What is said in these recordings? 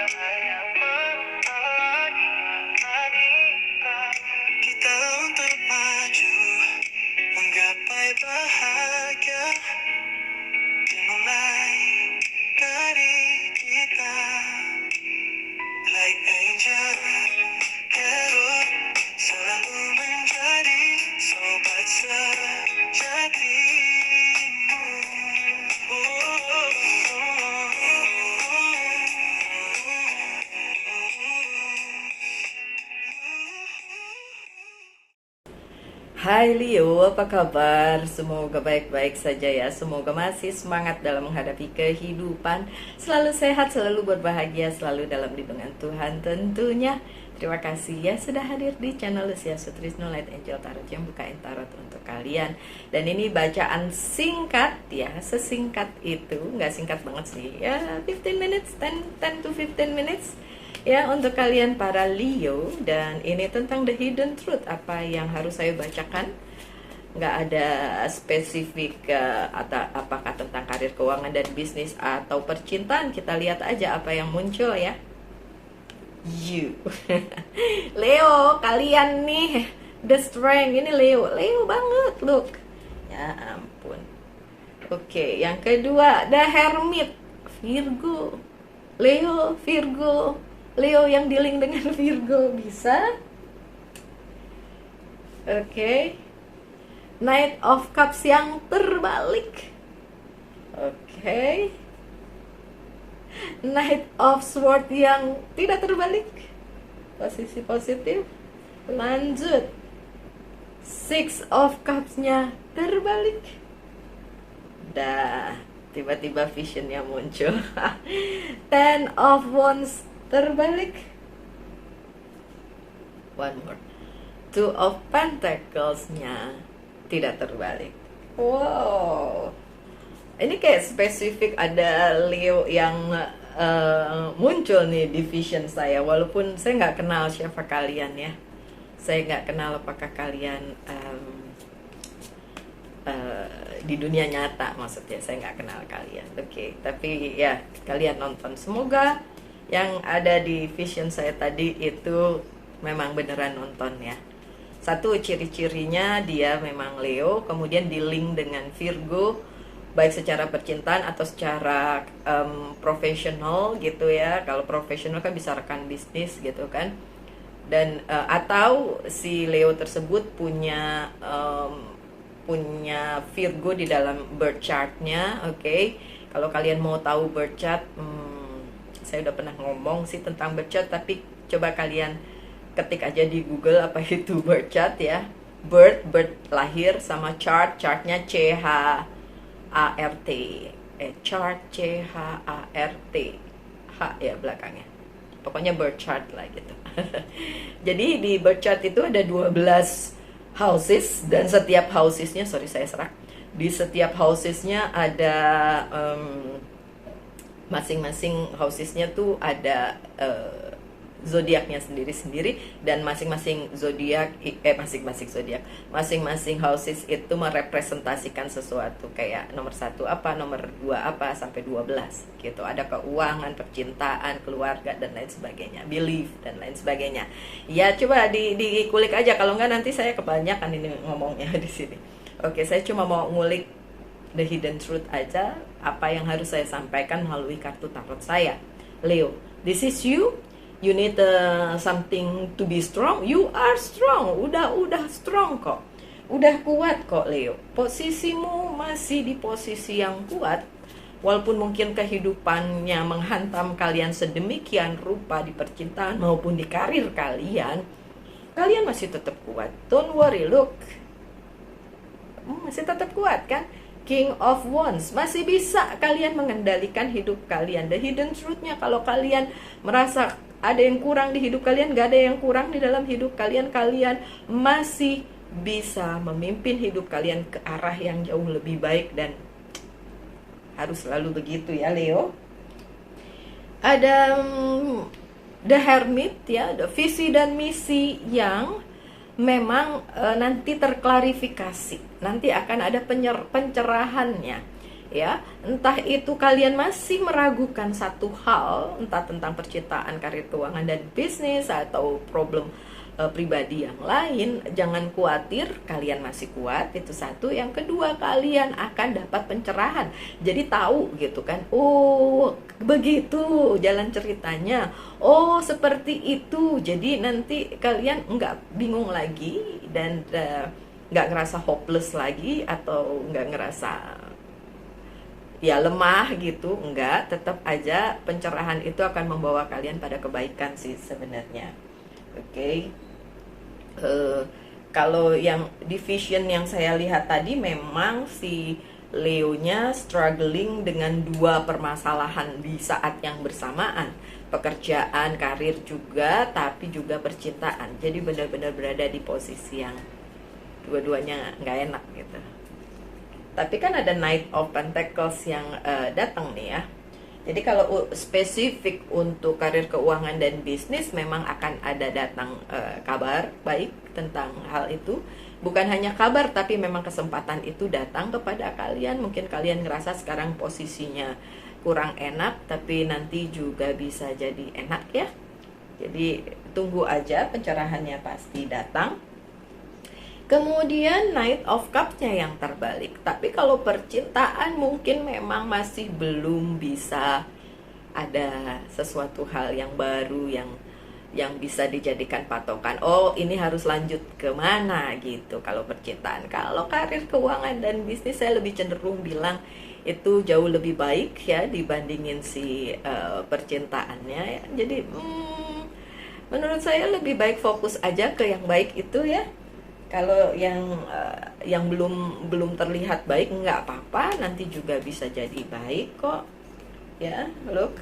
Kita untuk maju, menggapai bahagia, dimulai dari kita. Like angel, hero, selalu menjadi sobat sejatimu. Hai Leo, apa kabar? Semoga baik-baik saja ya. Semoga masih semangat dalam menghadapi kehidupan. Selalu sehat, selalu berbahagia, selalu dalam lindungan Tuhan tentunya. Terima kasih ya sudah hadir di channel Lucia Sutrisno Light Angel Tarot yang bukain tarot untuk kalian. Dan ini bacaan singkat ya, sesingkat itu, nggak singkat banget sih ya, 15 minutes, 10 to 15 minutes ya untuk kalian para Leo. Dan ini tentang the hidden truth, apa yang harus saya bacakan. Nggak ada spesifik atau apakah tentang karir, keuangan, dan bisnis atau percintaan. Kita lihat aja apa yang muncul ya. You Leo, kalian nih the strength. Ini Leo banget, look. Ya ampun. Oke, yang kedua the hermit, Virgo. Leo, Virgo. Leo yang dealing dengan Virgo bisa. Oke. Knight of Cups yang terbalik. Oke. Knight of Swords yang tidak terbalik. Posisi positif. Lanjut. Six of Cups-nya terbalik. Dah, tiba-tiba visionnya muncul. Ten of Wands terbalik. One more. Two of Pentacles-nya tidak terbalik. Wow. Ini kayak spesifik ada Leo yang muncul nih di vision saya. Walaupun saya nggak kenal siapa kalian ya. Saya nggak kenal apakah kalian di dunia nyata, maksudnya saya nggak kenal kalian. Oke, tapi ya kalian nonton. Semoga yang ada di vision saya tadi itu memang beneran nonton ya. Satu, ciri-cirinya dia memang Leo, kemudian di link dengan Virgo, baik secara percintaan atau secara profesional gitu ya. Kalau profesional kan bisa rekan bisnis gitu kan. Dan atau si Leo tersebut punya Virgo di dalam birth chartnya. Oke. Kalau kalian mau tahu birth chart, saya udah pernah ngomong sih tentang birth chart, tapi coba kalian ketik aja di Google apa itu birth chart ya. Birth lahir, sama chartnya CHART. Chart CHART. H ya belakangnya. Pokoknya birth chart lah gitu. Jadi di birth chart itu ada 12 houses, dan setiap housesnya, saya serak. Di setiap housesnya ada masing-masing housesnya tuh ada zodiaknya sendiri-sendiri, dan masing-masing houses itu merepresentasikan sesuatu, kayak nomor 1 apa, nomor 2 apa, sampai 12 gitu. Ada keuangan, percintaan, keluarga, dan lain sebagainya, belief, dan lain sebagainya. Ya coba dikulik aja, kalau nggak nanti saya kebanyakan ini ngomongnya di sini. Oke, saya cuma mau ngulik the hidden truth aja, apa yang harus saya sampaikan melalui kartu tarot saya. Leo, this is you. You need something to be strong. You are strong. Udah strong kok. Udah kuat kok Leo. Posisimu masih di posisi yang kuat. Walaupun mungkin kehidupannya menghantam kalian sedemikian rupa di percintaan maupun di karir kalian masih tetap kuat. Don't worry, look. Masih tetap kuat kan? King of Wands, masih bisa kalian mengendalikan hidup kalian. The hidden truth-nya, kalau kalian merasa ada yang kurang di hidup kalian, gak ada yang kurang di dalam hidup kalian, kalian masih bisa memimpin hidup kalian ke arah yang jauh lebih baik, dan harus selalu begitu ya Leo. Ada the hermit ya, the visi dan misi yang memang nanti terklarifikasi, nanti akan ada pencerahannya ya. Entah itu kalian masih meragukan satu hal, entah tentang percintaan, karir, keuangan, dan bisnis, atau problem pribadi yang lain, jangan khawatir, kalian masih kuat. Itu satu. Yang kedua, kalian akan dapat pencerahan. Jadi tahu gitu kan, oh begitu jalan ceritanya, oh seperti itu. Jadi nanti kalian nggak bingung lagi, dan nggak ngerasa hopeless lagi, atau nggak ngerasa ya lemah gitu. Enggak, tetap aja pencerahan itu akan membawa kalian pada kebaikan sih sebenarnya. Oke. Kalau yang division yang saya lihat tadi, memang si Leonya struggling dengan dua permasalahan di saat yang bersamaan, pekerjaan, karir juga, tapi juga percintaan. Jadi benar-benar berada di posisi yang dua-duanya nggak enak gitu. Tapi kan ada Knight of Pentacles yang datang nih ya. Jadi kalau spesifik untuk karir, keuangan, dan bisnis, memang akan ada datang kabar baik tentang hal itu. Bukan hanya kabar, tapi memang kesempatan itu datang kepada kalian. Mungkin kalian ngerasa sekarang posisinya kurang enak, tapi nanti juga bisa jadi enak ya. Jadi tunggu aja, pencerahannya pasti datang. Kemudian Knight of Cups-nya yang terbalik. Tapi kalau percintaan mungkin memang masih belum bisa ada sesuatu hal yang baru yang bisa dijadikan patokan. Oh, ini harus lanjut kemana gitu kalau percintaan. Kalau karir, keuangan, dan bisnis, saya lebih cenderung bilang itu jauh lebih baik ya dibandingin si percintaannya ya. Jadi menurut saya lebih baik fokus aja ke yang baik itu ya. Kalau yang belum terlihat baik, nggak apa-apa, nanti juga bisa jadi baik kok. Ya, look,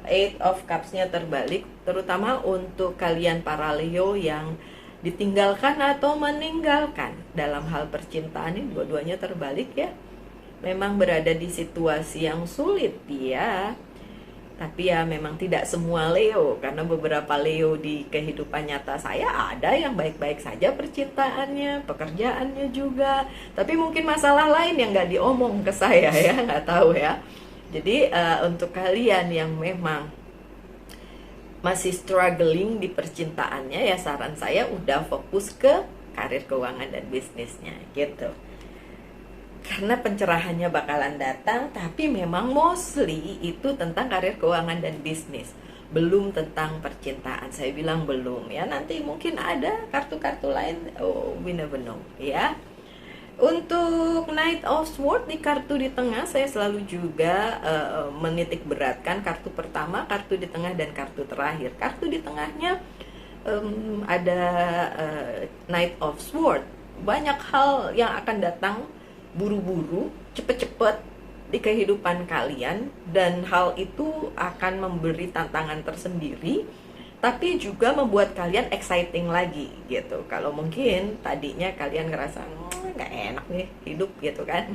Eight of Cups-nya terbalik, terutama untuk kalian para Leo yang ditinggalkan atau meninggalkan dalam hal percintaan. Ini dua-duanya terbalik ya. Memang berada di situasi yang sulit dia. Tapi ya memang tidak semua Leo, karena beberapa Leo di kehidupan nyata saya ada yang baik-baik saja percintaannya, pekerjaannya juga. Tapi mungkin masalah lain yang nggak diomong ke saya ya, nggak tahu ya. Jadi untuk kalian yang memang masih struggling di percintaannya, ya saran saya udah fokus ke karir, keuangan, dan bisnisnya gitu. Karena pencerahannya bakalan datang, tapi memang mostly itu tentang karir, keuangan, dan bisnis. Belum tentang percintaan, saya bilang belum ya. Nanti mungkin ada kartu-kartu lain, oh we never know ya. Untuk Knight of Swords di kartu di tengah, saya selalu juga menitik beratkan kartu pertama, kartu di tengah, dan kartu terakhir. Kartu di tengahnya ada Knight of Swords. Banyak hal yang akan datang buru-buru, cepet-cepet di kehidupan kalian, dan hal itu akan memberi tantangan tersendiri, tapi juga membuat kalian exciting lagi gitu. Kalau mungkin tadinya kalian ngerasa nggak enak nih hidup gitu kan,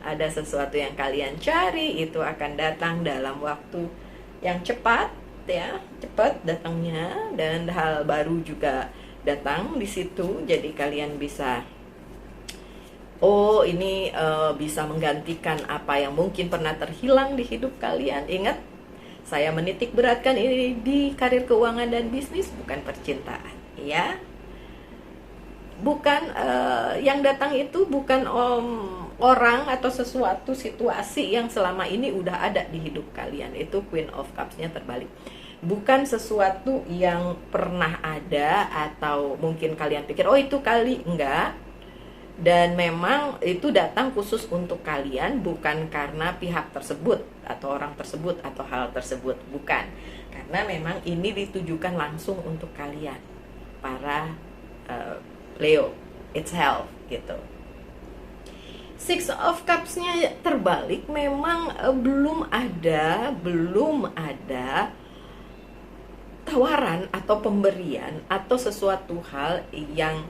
ada sesuatu yang kalian cari, itu akan datang dalam waktu yang cepat ya, cepat datangnya, dan hal baru juga datang di situ. Jadi kalian bisa, oh ini bisa menggantikan apa yang mungkin pernah terhilang di hidup kalian. Ingat, saya menitik beratkan ini di karir, keuangan, dan bisnis, bukan percintaan ya. Bukan yang datang itu bukan orang atau sesuatu situasi yang selama ini udah ada di hidup kalian. Itu Queen of Cups-nya terbalik. Bukan sesuatu yang pernah ada atau mungkin kalian pikir oh itu kali, enggak. Dan memang itu datang khusus untuk kalian, bukan karena pihak tersebut atau orang tersebut atau hal tersebut, bukan. Karena memang ini ditujukan langsung untuk kalian, para Leo itself gitu. Six of Cups-nya terbalik, memang belum ada tawaran atau pemberian atau sesuatu hal yang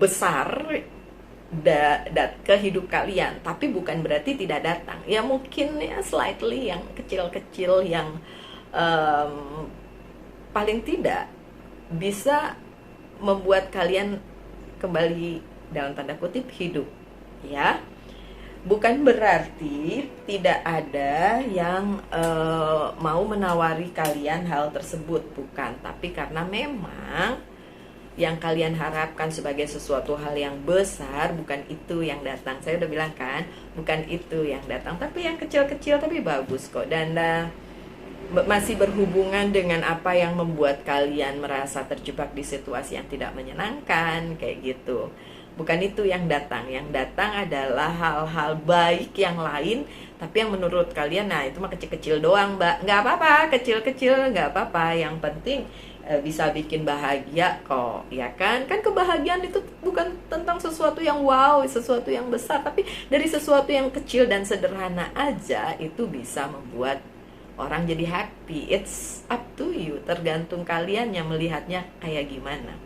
besar ke hidup kalian, tapi bukan berarti tidak datang. Ya mungkin ya slightly yang kecil-kecil yang paling tidak bisa membuat kalian kembali dalam tanda kutip hidup ya. Bukan berarti tidak ada yang mau menawari kalian hal tersebut, bukan. Tapi karena memang yang kalian harapkan sebagai sesuatu hal yang besar, bukan itu yang datang. Saya udah bilang kan, bukan itu yang datang, tapi yang kecil-kecil tapi bagus kok. Dan masih berhubungan dengan apa yang membuat kalian merasa terjebak di situasi yang tidak menyenangkan, kayak gitu. Bukan itu yang datang. Yang datang adalah hal-hal baik yang lain, tapi yang menurut kalian, nah itu mah kecil-kecil doang, Mbak. Nggak apa-apa, kecil-kecil nggak apa-apa. Yang penting bisa bikin bahagia kok, ya kan? Kan kebahagiaan itu bukan tentang sesuatu yang wow, sesuatu yang besar, tapi dari sesuatu yang kecil dan sederhana aja itu bisa membuat orang jadi happy. It's up to you, tergantung kalian yang melihatnya kayak gimana.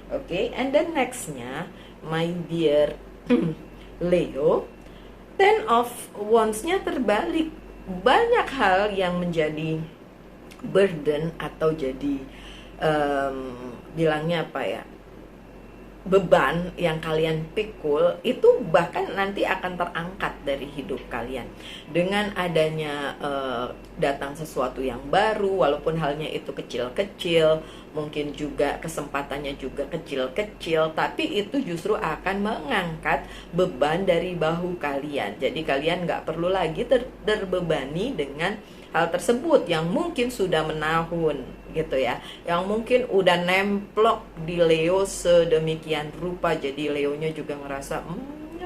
Oke, and then nextnya, my dear Leo, Ten of Wands-nya terbalik. Banyak hal yang menjadi burden atau jadi bilangnya apa ya, beban yang kalian pikul itu bahkan nanti akan terangkat dari hidup kalian dengan adanya datang sesuatu yang baru, walaupun halnya itu kecil-kecil, mungkin juga kesempatannya juga kecil-kecil, tapi itu justru akan mengangkat beban dari bahu kalian. Jadi kalian nggak perlu lagi terbebani dengan hal tersebut yang mungkin sudah menahun gitu ya, yang mungkin udah nemplok di Leo sedemikian rupa, jadi Leonya juga ngerasa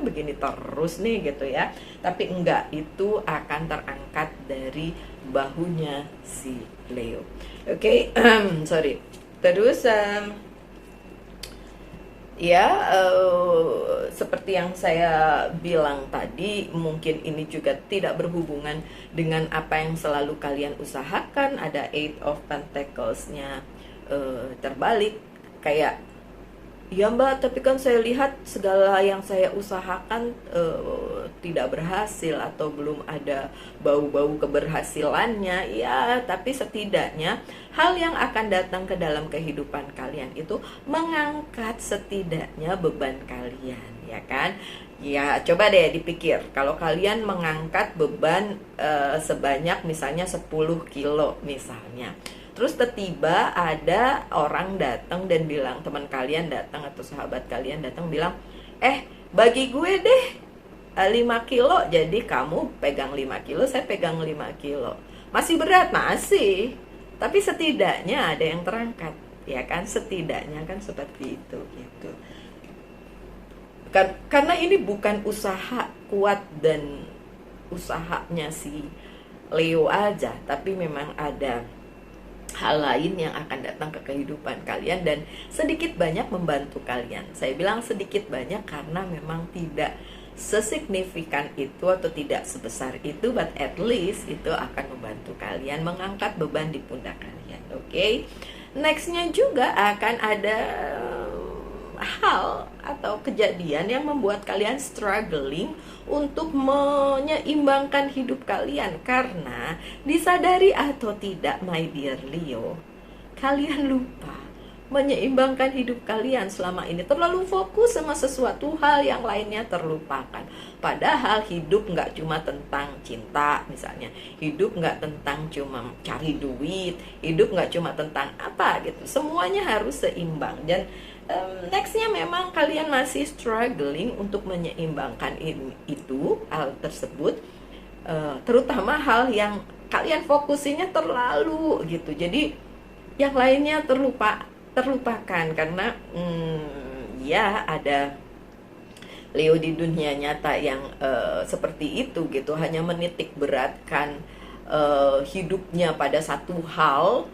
begini terus nih gitu ya. Tapi enggak, itu akan terangkat dari bahunya si Leo. Oke, sorry. Terus seperti yang saya bilang tadi, mungkin ini juga tidak berhubungan dengan apa yang selalu kalian usahakan. Ada Eight of Pentacles-nya terbalik, kayak ya Mbak, tapi kan saya lihat segala yang saya usahakan tidak berhasil atau belum ada bau-bau keberhasilannya. Ya, tapi setidaknya hal yang akan datang ke dalam kehidupan kalian itu mengangkat setidaknya beban kalian, ya kan? Ya, coba deh dipikir, kalau kalian mengangkat beban sebanyak misalnya 10 kilo misalnya. Terus tiba-tiba ada orang datang dan bilang, teman kalian datang atau sahabat kalian datang bilang, bagi gue deh 5 kilo, jadi kamu pegang 5 kilo, saya pegang 5 kilo. Masih berat? Masih. Tapi setidaknya ada yang terangkat, ya kan? Setidaknya kan seperti itu gitu. Karena ini bukan usaha kuat dan usahanya si Leo aja, tapi memang ada hal lain yang akan datang ke kehidupan kalian dan sedikit banyak membantu kalian. Saya bilang sedikit banyak karena memang tidak sesignifikan itu atau tidak sebesar itu, but at least itu akan membantu kalian mengangkat beban di pundak kalian. Oke. Nextnya juga akan ada hal atau kejadian yang membuat kalian struggling untuk menyeimbangkan hidup kalian, karena disadari atau tidak, my dear Leo, kalian lupa menyeimbangkan hidup kalian selama ini. Terlalu fokus sama sesuatu hal yang lainnya terlupakan. Padahal hidup nggak cuma tentang cinta misalnya, hidup nggak tentang cuma cari duit, hidup nggak cuma tentang apa gitu, semuanya harus seimbang. Dan nextnya memang kalian masih struggling untuk menyeimbangkan itu hal tersebut, terutama hal yang kalian fokusinya terlalu gitu, jadi yang lainnya terlupakan karena ya ada Leo di dunia nyata yang seperti itu gitu, hanya menitik beratkan hidupnya pada satu hal,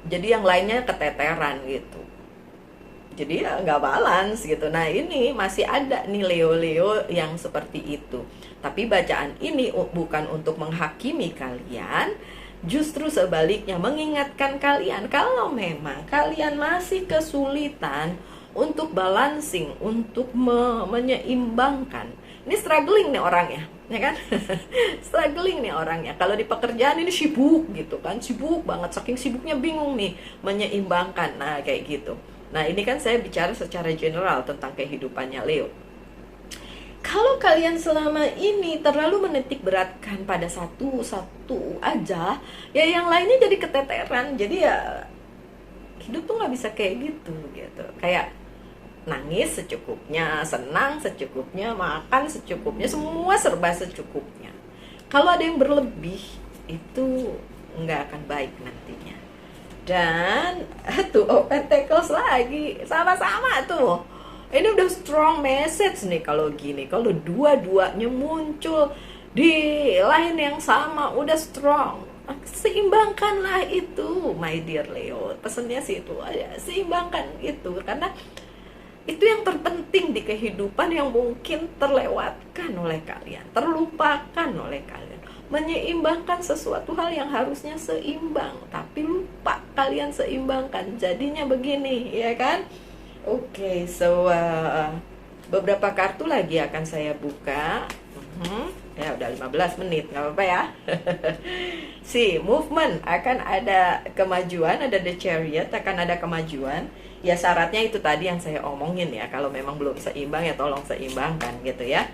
jadi yang lainnya keteteran gitu. Jadi ya nggak balance gitu. Nah ini masih ada nih Leo-Leo yang seperti itu. Tapi bacaan ini bukan untuk menghakimi kalian, justru sebaliknya mengingatkan kalian kalau memang kalian masih kesulitan untuk balancing, untuk menyeimbangkan. Ini struggling nih orangnya, ya kan? Struggling nih orangnya. Kalau di pekerjaan ini sibuk gitu kan, sibuk banget, saking sibuknya bingung nih menyeimbangkan. Nah kayak gitu. Nah ini kan saya bicara secara general tentang kehidupannya Leo. Kalau kalian selama ini terlalu menitik beratkan pada satu aja, ya yang lainnya jadi keteteran. Jadi ya hidup tuh nggak bisa kayak gitu. Kayak nangis secukupnya, senang secukupnya, makan secukupnya, semua serba secukupnya. Kalau ada yang berlebih, itu nggak akan baik nantinya. Dan tuh open tackles lagi, sama-sama tuh. Ini udah strong message nih kalau gini. Kalau dua-duanya muncul di line yang sama, udah strong. Seimbangkanlah itu, my dear Leo. Pesennya sih itu aja, seimbangkan itu. Karena itu yang terpenting di kehidupan yang mungkin terlewatkan oleh kalian, terlupakan oleh kalian. Menyeimbangkan sesuatu hal yang harusnya seimbang, tapi lupa kalian seimbangkan. Jadinya begini, ya kan? Oke, so beberapa kartu lagi akan saya buka. Ya udah 15 menit, nggak apa-apa ya. Si movement akan ada kemajuan, ada the chariot, akan ada kemajuan. Ya syaratnya itu tadi yang saya omongin ya. Kalau memang belum seimbang ya tolong seimbangkan gitu ya.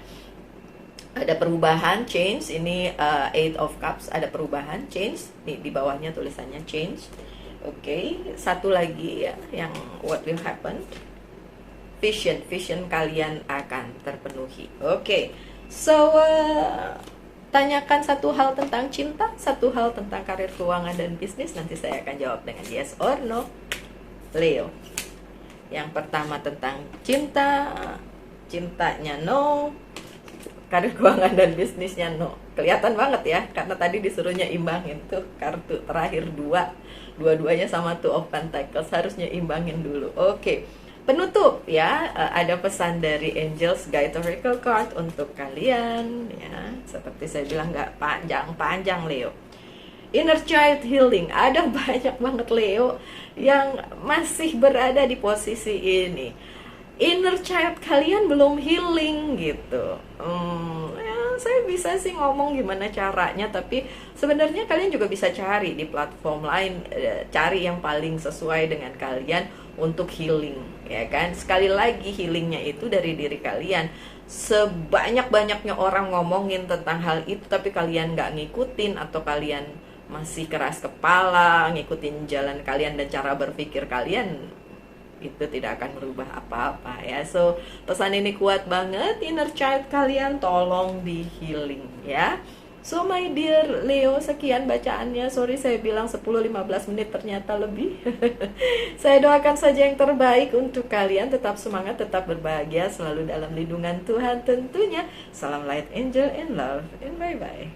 Ada perubahan, change. Ini Eight of Cups, ada perubahan, change. Nih di bawahnya tulisannya change. Oke, satu lagi ya yang what will happen. Vision kalian akan terpenuhi. Oke, so tanyakan satu hal tentang cinta, satu hal tentang karir, keuangan, dan bisnis. Nanti saya akan jawab dengan yes or no. Leo, yang pertama tentang cinta, cintanya no, karir, keuangan, dan bisnisnya no. Kelihatan banget ya, karena tadi disuruhnya imbangin tuh kartu terakhir dua-duanya sama tuh of pentacles, harusnya imbangin dulu. Oke, penutup ya, ada pesan dari Angels Guide Oracle Card untuk kalian ya. Seperti saya bilang nggak panjang-panjang Leo. Inner child healing, ada banyak banget Leo yang masih berada di posisi ini. Inner child kalian belum healing gitu. Ya, saya bisa sih ngomong gimana caranya, tapi sebenarnya kalian juga bisa cari di platform lain, cari yang paling sesuai dengan kalian untuk healing, ya kan? Sekali lagi healingnya itu dari diri kalian. Sebanyak-banyaknya orang ngomongin tentang hal itu, tapi kalian nggak ngikutin atau kalian masih keras kepala ngikutin jalan kalian dan cara berpikir kalian, itu tidak akan merubah apa-apa ya. So pesan ini kuat banget, inner child kalian tolong di healing ya. So my dear Leo, sekian bacaannya. Sorry saya bilang 10-15 menit ternyata lebih. Saya doakan saja yang terbaik untuk kalian. Tetap semangat, tetap berbahagia, selalu dalam lindungan Tuhan tentunya. Salam light angel and love, and bye bye.